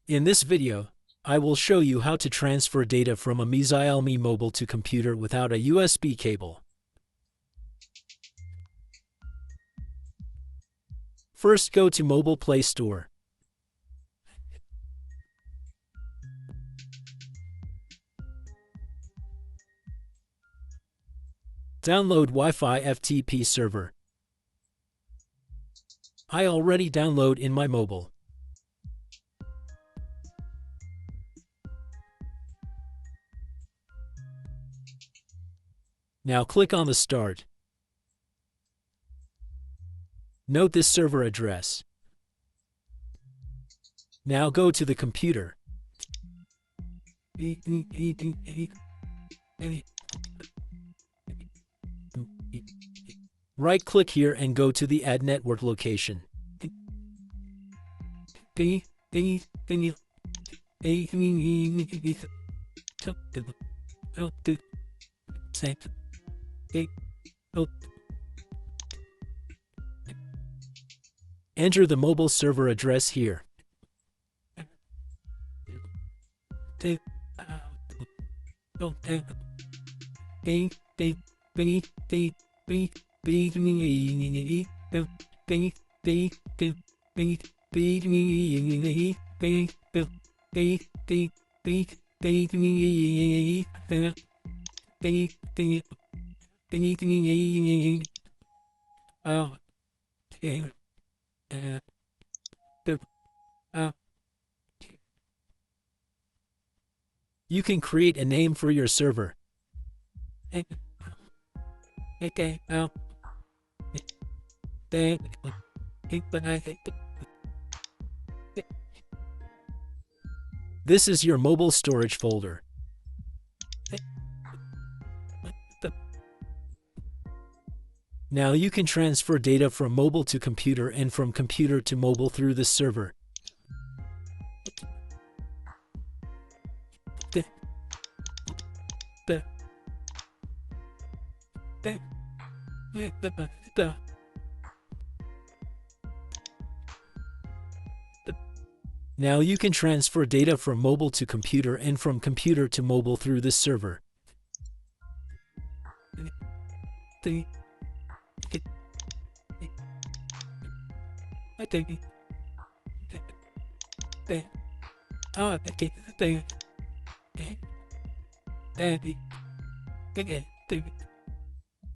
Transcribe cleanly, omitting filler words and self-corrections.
In this video, I will show you how to transfer data from a Xiaomi mobile to computer without a USB cable. First, go to Mobile Play Store. Download Wi-Fi FTP server. I already download in my mobile. Now click on the Start. Note this server address. Now go to the computer. Right-click here and go to the Add Network location. Enter the mobile server address here. You can create a name for your server. This is your mobile storage folder. Now you can transfer data from mobile to computer and from computer to mobile through this server. Now you can transfer data from mobile to computer and from computer to mobile through this server.